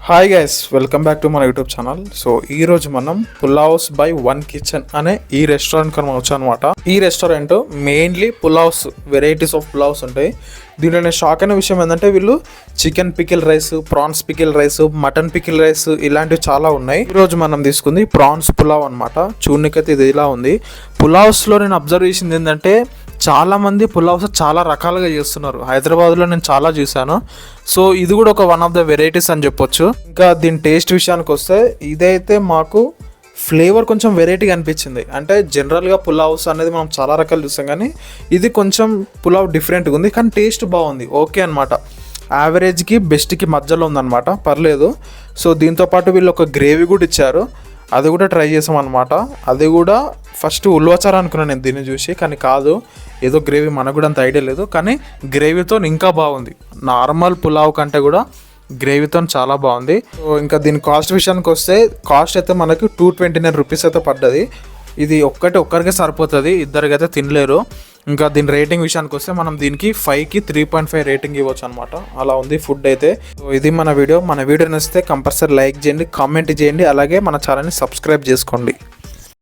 Hi guys, welcome back to మన YouTube channel. So ఈ రోజు మనం పులావ్స్ బై వన్ కిచెన్ అనే ఈ రెస్టారెంట్ మనం వచ్చాం అనమాట. ఈ restaurant mainly pulaos, varieties of pulaos ఉంటాయి. దీంట్లో నేను షాక్ అయిన విషయం ఏంటంటే వీళ్ళు chicken pickle rice, prawns pickle rice, mutton pickle rice ఇలాంటివి చాలా ఉన్నాయి. ఈ రోజు మనం తీసుకుంది ప్రాన్స్ పులావ్ అనమాట. చూడనికైతే ఇది ఇలా ఉంది. పులావ్స్లో నేను అబ్జర్వ్ చేసింది ఏంటంటే చాలామంది పులావ్స్ చాలా రకాలుగా చేస్తున్నారు. హైదరాబాద్లో నేను చాలా చూశాను. సో ఇది కూడా ఒక వన్ ఆఫ్ ద వెరైటీస్ అని చెప్పొచ్చు. ఇంకా దీని టేస్ట్ విషయానికి వస్తే ఇదైతే మాకు ఫ్లేవర్ కొంచెం వెరైటీగా అనిపించింది. అంటే జనరల్గా పులావ్స్ అనేది మనం చాలా రకాలు చూస్తాం, కానీ ఇది కొంచెం పులావ్ డిఫరెంట్గా ఉంది, కానీ టేస్ట్ బాగుంది, ఓకే అనమాట. యావరేజ్కి బెస్ట్కి మధ్యలో ఉందన్నమాట, పర్లేదు. సో దీంతోపాటు వీళ్ళు ఒక గ్రేవీ కూడా ఇచ్చారు, అది కూడా ట్రై చేసాం అనమాట. అది కూడా ఫస్ట్ ఉల్వచారు అనుకున్నాను నేను దీన్ని చూసి, కానీ కాదు, ఏదో గ్రేవీ, మనకు కూడా అంత ఐడియా లేదు, కానీ గ్రేవీతో ఇంకా బాగుంది. నార్మల్ పులావ్ కంటే కూడా గ్రేవీతో చాలా బాగుంది. సో ఇంకా దీని కాస్ట్ విషయానికి వస్తే కాస్ట్ అయితే మనకు 229 రూపీస్ అయితే పడ్డది. ఇది ఒక్కరికే సరిపోతుంది, ఇద్దరికైతే తినలేరు. ఇంకా దీని రేటింగ్ విషయానికి వస్తే మనం దీనికి 5కి 3.5 రేటింగ్ ఇవ్వచ్చు అనమాట. అలా ఉంది ఫుడ్ అయితే. సో ఇది మన వీడియో నచ్చితే కంపల్సరీ లైక్ చేయండి, కామెంట్ చేయండి, అలాగే మన ఛానల్ని సబ్స్క్రైబ్ చేసుకోండి.